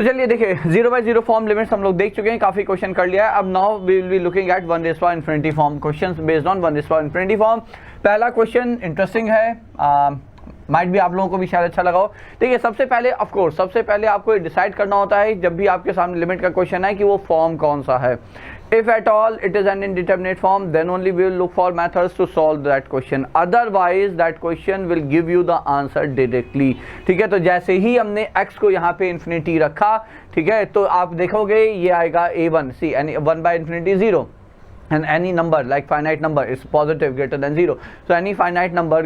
तो चलिए देखिए 0/0 फॉर्म लिमिट्स हम लोग देख चुके हैं, काफी क्वेश्चन कर लिया है। अब now we will be looking at 1⁻∞ form questions based on 1⁻∞ form. पहला क्वेश्चन इंटरेस्टिंग है, माइट भी आप लोगों को भी शायद अच्छा लगा हो। देखिए सबसे पहले ऑफकोर्स सबसे पहले आपको डिसाइड करना होता है जब भी आपके सामने लिमिट का क्वेश्चन है कि वो फॉर्म कौन सा है। If at all it is an indeterminate form, then only we will look for methods to solve that question. Otherwise, that question will give you the answer directly. ठीक है, तो जैसे ही हमने x को यहाँ पे इन्फिनिटी रखा, ठीक है, तो आप देखोगे ये आएगा a1, see, and 1/∞ 0. And any number like finite number is positive greater than 0. So any finite number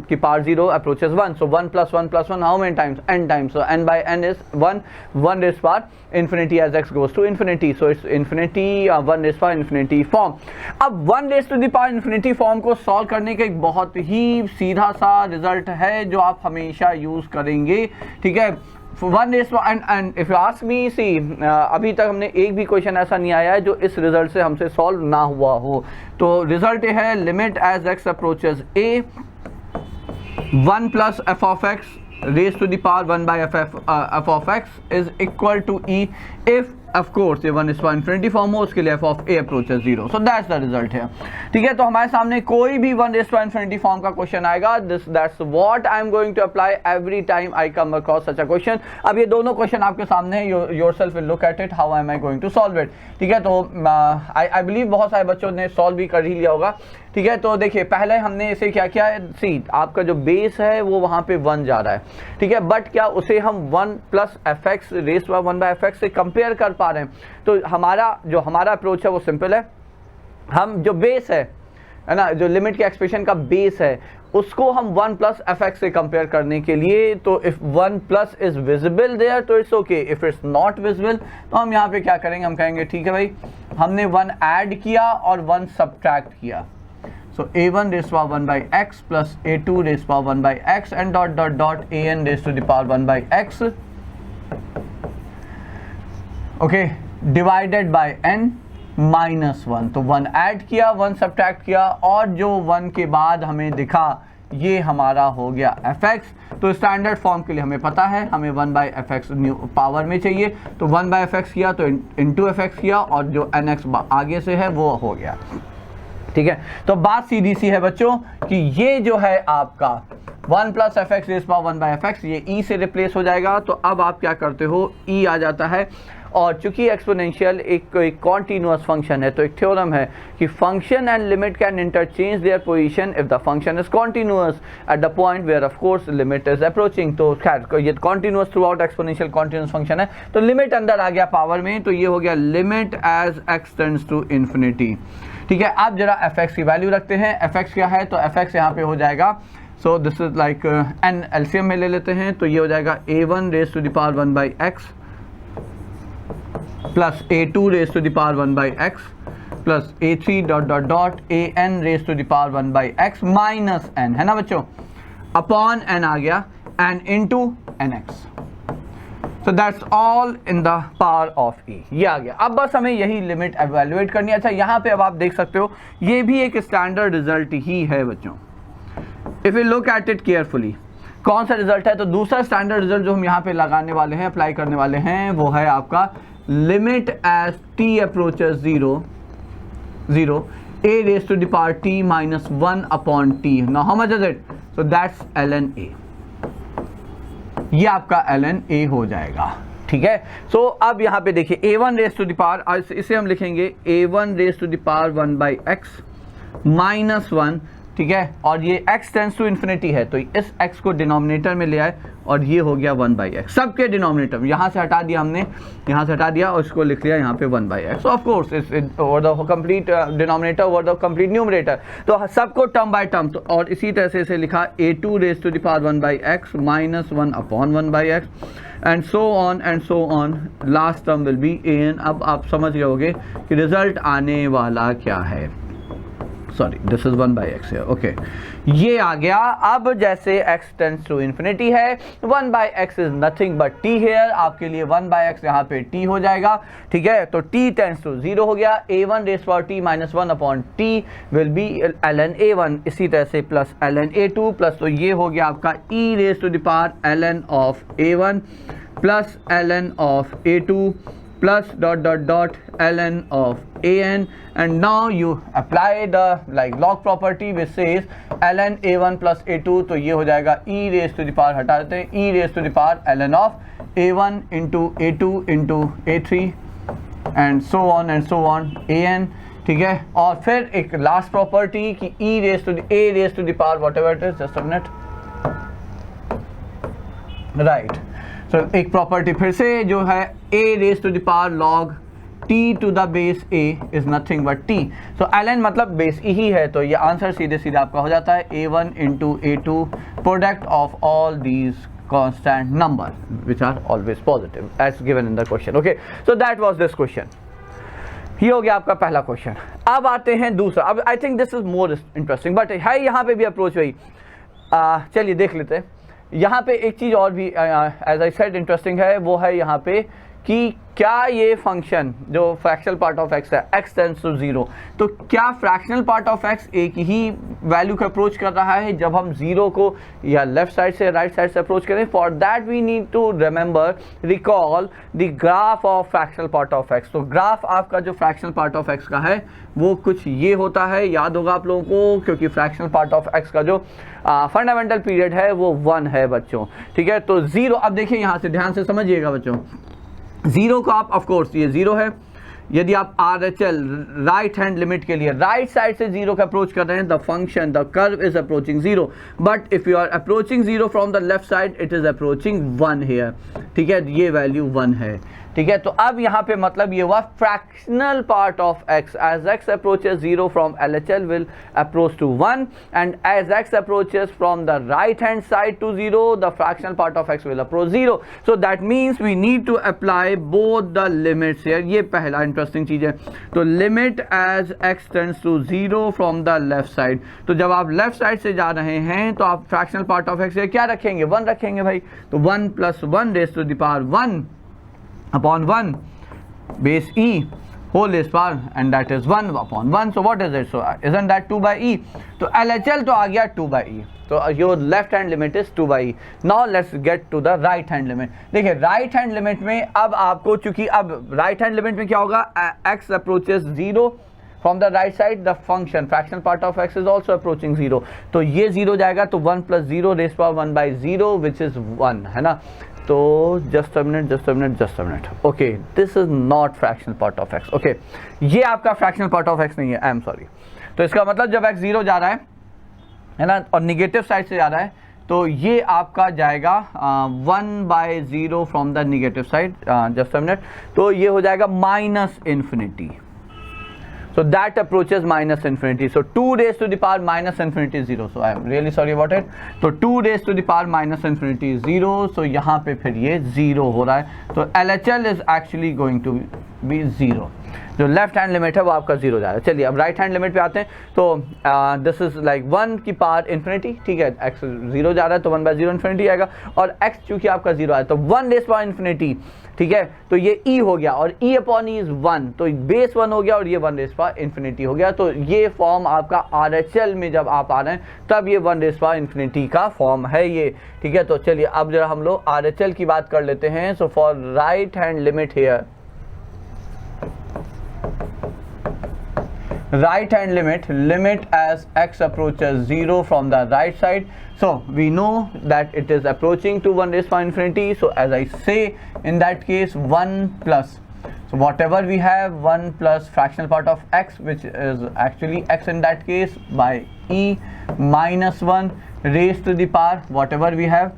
की power 0 approaches 1. So 1 + 1 + 1 how many times? N times. So n by n is 1. 1 raised to power infinity as x goes to infinity. So it's infinity 1 raised to power infinity form. अब 1 raised to the power infinity form को solve करने का एक बहुत ही सीधा सा result है जो आप हमेशा यूज करेंगे। ठीक है, 1 raised to and if you ask me, see, अभी तक हमने एक भी क्वेश्चन ऐसा नहीं आया है जो इस रिजल्ट से हमसे सॉल्व ना हुआ हो। तो रिजल्ट ये है, limit as x approaches a 1 + f of x raised to the power 1/f of x is equal to e if of course ये 1⁻∞ फॉर्म हो, उसके लिए f of a approaches 0. So that's the result है। ठीक है, तो हमारे सामने कोई भी 1⁻∞ फॉर्म का क्वेश्चन आएगा, that's what I'm going to apply every time I come across such a question. अब ये दोनों क्वेश्चन आपके सामने हैं, yourself will look at it, how am I going to solve it. ठीक है, तो I believe बहुत सारे बच्चों ने सॉल्व भी कर ही लिया होगा। ठीक है, तो देखिए पहले हमने इसे क्या किया है, सी आपका जो बेस है वो वहाँ पे 1 जा रहा है। ठीक है, बट क्या उसे हम 1 + fx raised to 1/fx से कंपेयर कर पा रहे हैं? तो हमारा अप्रोच है वो सिंपल है। हम जो बेस है ना, जो लिमिट के एक्सप्रेशन का बेस है उसको हम 1 + fx से कंपेयर करने के लिए, तो इफ 1 + इज विजिबल देयर तो it's okay, if it's not visible तो हम यहाँ पे क्या करेंगे, हम कहेंगे ठीक है भाई हमने 1 ऐड किया और 1 सब्ट्रैक्ट किया। So a1 raised to power 1/x plus a2 raised to power 1/x and ... an raised to the power 1/x, okay, divided by n minus 1. तो 1 ऐड किया, 1 सब्ट्रैक्ट किया और जो 1 के बाद हमें दिखा ये हमारा हो गया fx। तो स्टैंडर्ड फॉर्म के लिए हमें पता है हमें 1/fx पावर में चाहिए, तो 1/fx किया तो इंटू fx किया और जो nx आगे से है वो हो गया। ठीक है, तो बात सीधी सी है बच्चों कि ये जो है आपका 1 + fx raised to power 1/fx ये e से रिप्लेस हो जाएगा। तो अब आप क्या करते हो, e आ जाता है, और चूंकि एक्सपोनेंशियल एक कॉन्टिन्यूअस फंक्शन है तो एक थ्योरम है कि function and limit can interchange their position if the function is continuous at the point where of course limit is approaching. तो खैर ये continuous throughout exponential continuous function है, तो लिमिट अंदर आ गया पावर में, तो ये हो गया limit as x tends to infinity. ठीक है, अब जरा fx की वैल्यू रखते हैं, fx क्या है, तो fx यहाँ पे हो जाएगा, सो this is like n LCM में ले लेते हैं, तो ये हो जाएगा a1 raised to the power 1/x plus a2 raised to the power 1/x plus a3 ... an raised to the power 1/x minus n, है ना बच्चों, अपॉन n आ गया and into nx। So that's all in the power of e, ये आ गया। अब बस हमें यही लिमिट एवेल्युएट करनी है। अच्छा यहाँ पे अब आप देख सकते हो ये भी एक स्टैंडर्ड रिजल्ट ही है बच्चों, if you look at it carefully. कौन सा रिजल्ट है, तो दूसरा स्टैंडर्ड रिजल्ट जो हम यहाँ पे लगाने वाले हैं, अप्लाई करने वाले हैं, वो है आपका limit as t approaches 0 a raised to the power t minus 1 upon t. Now how much is it? So that's ln a, ये आपका ln a हो जाएगा। ठीक है, सो अब यहाँ पे देखिए a1 raised to the power, इसे हम लिखेंगे a1 raised to the power 1/x minus 1। ठीक है, और ये x टेंड्स टू इन्फिनिटी है तो इस x को डिनोमिनेटर में ले आए और ये हो गया 1/x, सबके डिनोमिनेटर यहाँ से हटा दिया हमने, यहाँ से हटा दिया और इसको लिख लिया यहाँ पे 1/x। ऑफ कोर्स इस over the complete denominator over the complete numerator, तो सबको टर्म बाय टर्म, तो और इसी तरह से इसे लिखा a2 raised to the power 1/x minus 1 upon 1/x and so on, last term will be an। अब आप समझ गए होगे कि रिजल्ट आने वाला क्या है, सॉरी दिस इज 1/x है, ओके, ये आ गया। अब जैसे x टेंड्स टू इन्फिनिटी है, 1/x is nothing but t here, आपके लिए 1/x यहाँ पे t हो जाएगा। ठीक है, तो t टेंड्स टू 0 हो गया, a1 raised to power t minus 1 upon t will be ln a1, इसी तरह से प्लस ln a2 प्लस, तो ये हो गया आपका e raised to the power ln of a1 plus ln of a2 plus dot dot dot ln of an, and now you apply the like log property which says ln a1 plus a2, तो ये हो जाएगा e raised to the power, हटा देते हैं, e raised to the power ln of a1 into a2 into a3 and so on an, ठीक है। और फिर एक लास्ट प्रॉपर्टी कि e raised to the a raised to the power whatever it is, just a minute, right. So एक property फिर से जो है a raised to the power log t to the base a is nothing but t, so ln मतलब base e ही है, तो ये answer सीधे सीधे आपका हो जाता है a1 into a2 product of all these constant number which are always positive as given in the question, okay। so that was this question, ये हो गया आपका पहला क्वेश्चन। अब आते हैं दूसरा। अब I think this is more interesting, but है यहाँ पे भी अप्रोच वही। चलिए देख लेते हैं। यहाँ पे एक चीज़ और भी एज आई सेड इंटरेस्टिंग है, वो है यहाँ पे कि क्या ये फंक्शन जो फ्रैक्शनल पार्ट ऑफ एक्स है x टेंड्स टू 0, तो क्या फ्रैक्शनल पार्ट ऑफ x एक ही वैल्यू को अप्रोच कर रहा है जब हम 0 को या लेफ्ट साइड से राइट साइड से अप्रोच करें। For that we need to remember recall the graph of fractional part of x। तो ग्राफ आपका जो फ्रैक्शनल पार्ट ऑफ x का है वो कुछ ये होता है, याद होगा आप लोगों को, क्योंकि फ्रैक्शनल पार्ट ऑफ x का जो फंडामेंटल पीरियड है वो 1 है बच्चों, ठीक है। तो 0, अब देखिए यहाँ से ध्यान से समझिएगा बच्चों, 0 को आप ऑफ कोर्स ये 0 है, यदि आप RHL राइट हैंड लिमिट के लिए राइट साइड से 0 का अप्रोच कर रहे हैं, the function the curve is approaching 0, but if you are approaching 0 from the left side it is approaching 1 here, ठीक है, ये वैल्यू 1 है, ठीक है। तो अब यहाँ पे मतलब ये हुआ fractional part of x, as x approaches 0 from LHL will approach to 1 and as x approaches from the right hand side to 0 the fractional part of x will approach 0, so that means we need to apply both the limits here. ये पहला interesting चीज है। तो limit as x tends to 0 from the left side, तो जब आप left side से जा रहे हैं तो आप फ्रैक्शनल पार्ट ऑफ x क्या रखेंगे, 1 रखेंगे भाई, तो 1 + 1 raise to the power 1 upon 1 base e whole raised power, and that is 1 upon 1, so what is it, so isn't that 2 by e, तो LHL तो आ गया 2 by e, तो your left hand limit is 2 by e। now let's get to the right hand limit। देखिए right hand limit में अब आपको, चूंकि अब राइट हैंड लिमिट में क्या होगा, x approaches 0 from the right side, the function fractional part of x is also approaching 0, तो ये 0 जाएगा, तो 1 + 0 raised power 1 by 0 which is 1, है ना। तो just a minute, okay, this is not fractional part of x, okay, ये आपका fractional part of x नहीं है, I am sorry। तो इसका मतलब जब x 0 जा रहा है ना, और निगेटिव साइड से जा रहा है, तो ये आपका जाएगा 1 by 0 from the negative side, just a minute, तो ये हो जाएगा -∞, so that approaches -∞, so 2 raised to the power -∞ is 0, so I am really sorry about it, तो 2 raised to the power -∞ is 0, so यहाँ पे फिर ये 0 हो रहा है, तो LHL is actually going to be 0, जो लेफ्ट हैंड लिमिट है वो आपका 0 जा रहा है। चलिए अब राइट हैंड लिमिट पे आते हैं, तो दिस इज लाइक 1 की पावर इन्फिनिटी, ठीक है, x 0 जा रहा है तो 1 by 0 इन्फिनिटी आएगा, और x चूंकि आपका 0 आया तो 1 raised power इन्फिनिटी, ठीक है, तो ये e हो गया, और e अपॉन e इज 1, तो बेस 1 हो गया, और ये 1 raised power इन्फिनिटी हो गया। तो ये फॉर्म आपका RHL में जब आप आ रहे हैं तब ये 1 raised power इन्फिनिटी का फॉर्म है ये, ठीक है। तो चलिए अब जरा हम लोग RHL की बात कर लेते हैं। So for right hand limit here, right hand limit as x approaches 0 from the right side, so we know that it is approaching to 1 raised power infinity, so as I say in that case 1 plus, so whatever we have, 1 plus fractional part of x which is actually x in that case by e minus 1 raised to the power whatever we have,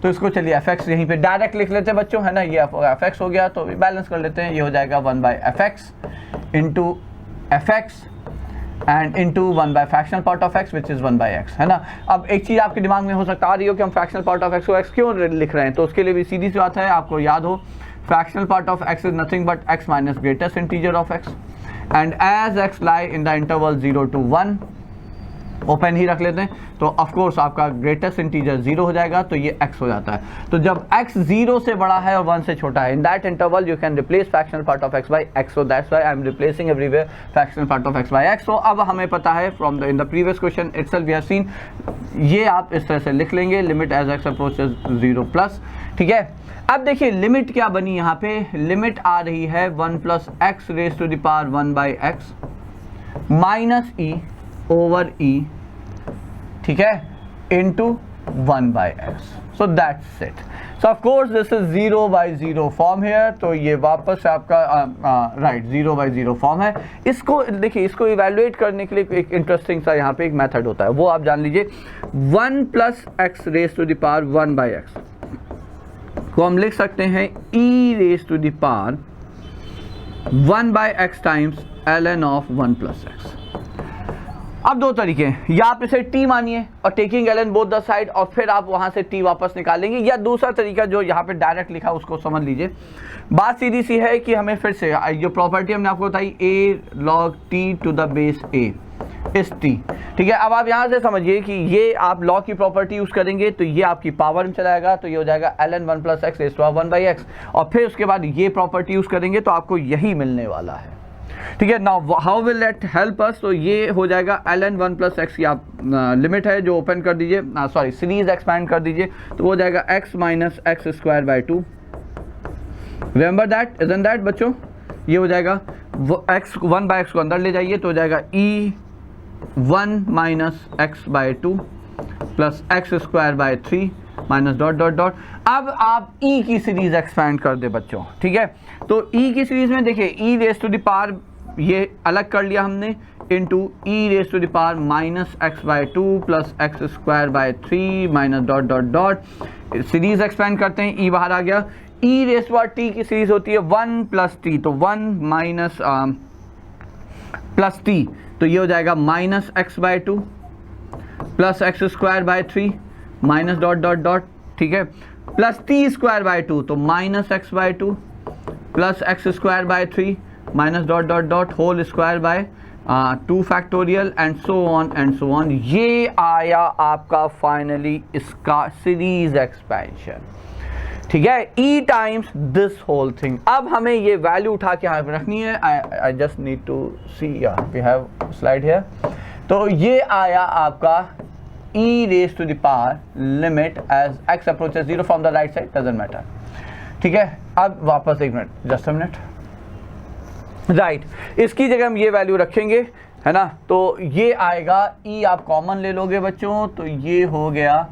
तो इसको चलिए fx यहीं पे direct लिख लेते हैं बच्चों, है ना, ये fx हो गया, तो बैलेंस कर लेते हैं, ये हो जाएगा 1 by fx into fx and into 1 by fractional part of x which is 1 by x, है ना। अब एक चीज़ आपके दिमाग में हो सकता आ रही हो कि हम फ्रैक्शनल पार्ट ऑफ x को x क्यों लिख रहे हैं, तो उसके लिए भी सीधी सी बात है, आपको याद हो fractional part of x is nothing but x minus greatest integer of x, and as x lie in the interval 0 to 1, open ही रख लेते हैं, तो ऑफ कोर्स आपका ग्रेटेस्ट इंटीजर 0 हो जाएगा, तो ये x हो जाता है। तो जब x 0 से बड़ा है और 1 से छोटा है, in that interval you can replace fractional part of x by x, so that's why I am replacing everywhere fractional part of x by x। सो अब हमें पता है from the in the previous question itself we have seen, ये आप इस तरह से लिख लेंगे, limit as x approaches 0 plus, ठीक है। अब देखिए लिमिट क्या बनी यहाँ पे, लिमिट आ रही है 1 plus x raise to the power 1 by x minus e over e, ठीक है, into 1 by x. So that's it. So of course this is 0 by 0 form है, तो ये वापस से आपका राइट 0 बाई 0 फॉर्म है। इसको देखिए, इसको इवेल्युएट करने के लिए एक इंटरेस्टिंग सा यहाँ पे एक मेथड होता है, वो आप जान लीजिए। 1 plus x raise to the power 1 by x को हम लिख सकते हैं e raise to the power 1 by x times ln of 1 plus x. अब दो तरीके हैं, या आप इसे t मानिए और taking ln both the side, और फिर आप वहां से t वापस निकालेंगे, या दूसरा तरीका जो यहाँ पे डायरेक्ट लिखा उसको समझ लीजिए। बात सीधी सी है कि हमें फिर से जो प्रॉपर्टी हमने आपको बताई a log t to the base a is t, ठीक है। अब आप यहाँ से समझिए कि ये आप लॉ की प्रॉपर्टी यूज करेंगे तो ये आपकी पावर में चलाएगा, तो ये हो जाएगा ln 1 plus x raise to 1 by x, और फिर उसके बाद ये प्रॉपर्टी यूज करेंगे तो आपको यही मिलने वाला है, ठीक है। Now how will that help us, तो ये हो जाएगा ln 1 प्लस एक्स की आप लिमिट है जो ओपन कर दीजिए, सॉरी सीरीज एक्सपैंड कर दीजिए, तो वो हो जाएगा x minus x square by 2। Remember that, isn't that बच्चों, ये हो जाएगा x 1 बाई एक्स को अंदर ले जाइए तो हो जाएगा e 1 minus x by 2 plus x square by 3 minus dot dot dot. अब आप e की सीरीज एक्सपैंड कर दे बच्चों, ठीक है। तो e की सीरीज में देखिए e raise to the power ये अलग कर लिया हमने, into e raise to the power minus x by 2 plus x square by 3 minus dot dot dot, series expand करते हैं, e बाहर आ गया। e raise to power t की सीरीज होती है 1 प्लस t, तो 1 माइनस प्लस t, तो ये हो जाएगा minus x by 2 plus x square by 3 minus dot dot dot, ठीक है, प्लस टी स्क्वायर बाई 2, तो minus x by 2 plus x square by 3 minus dot dot dot whole square by 2 factorial and so on. ये आया आपका finally इसका series expansion, ठीक है, e times this whole thing. अब हमें ये वैल्यू उठा के यहाँ पे रखनी है। I just need to see, we have slide here. तो ये आया आपका e रेज टू द पावर limit as x approaches 0 from the right side, doesn't matter, ठीक है। अब वापस एक minute, just a minute, right, इसकी जगह हम ये वैल्यू रखेंगे, है ना। तो ये आएगा e, आप कॉमन ले लोगे बच्चों, तो ये हो गया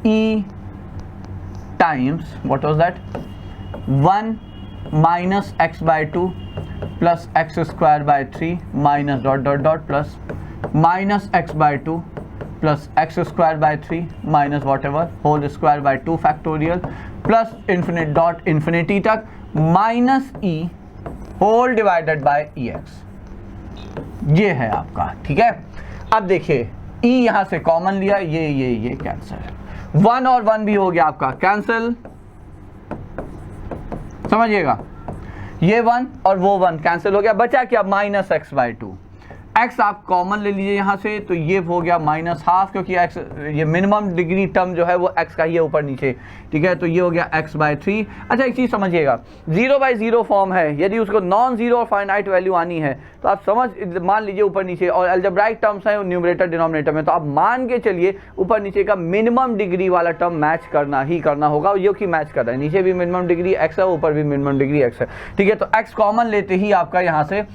e times what was that 1 minus x by 2 plus x square by 3 minus dot dot dot plus minus x by 2 plus x square by 3 minus whatever whole square by 2 factorial plus infinite dot infinity तक minus e whole divided by e x, ये है आपका, ठीक है। अब देखिए ई यहां से कॉमन लिया, ये कैंसिल, 1 और 1 भी हो गया आपका कैंसिल, समझिएगा, ये 1 और वो 1 कैंसिल हो गया, बचा क्या माइनस एक्स बाई 2। x आप कॉमन ले लीजिए यहाँ से, तो ये हो गया माइनस हाफ, क्योंकि x ये मिनिमम डिग्री टर्म जो है वो x का ही है ऊपर नीचे, ठीक है। तो ये हो गया x बाई 3। अच्छा एक चीज़ समझिएगा, 0 बाई 0 फॉर्म है, यदि उसको नॉन जीरो और फाइनाइट वैल्यू आनी है तो आप मान लीजिए ऊपर नीचे, और अलजेब्राइक टर्म्स हैं न्यूमरेटर डिनोमिनेटर में, तो आप मान के चलिए ऊपर नीचे का मिनिमम डिग्री वाला टर्म मैच करना ही करना होगा, जो कि मैच कर रहा है, नीचे भी मिनिमम डिग्री x है, ऊपर भी मिनिमम डिग्री x है, ठीक है। तो x कॉमन लेते ही आपका यहाँ से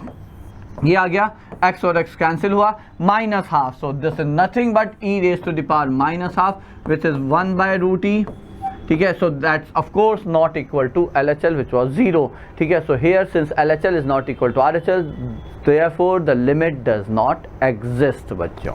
ये आ गया, x और x कैंसिल हुआ, minus half, so this is nothing but e raise to the power minus half which is 1 by root e, ठीक है। So that's of course not equal to LHL which was 0, ठीक है। So here since LHL is not equal to RHL, therefore the limit does not exist बच्चों।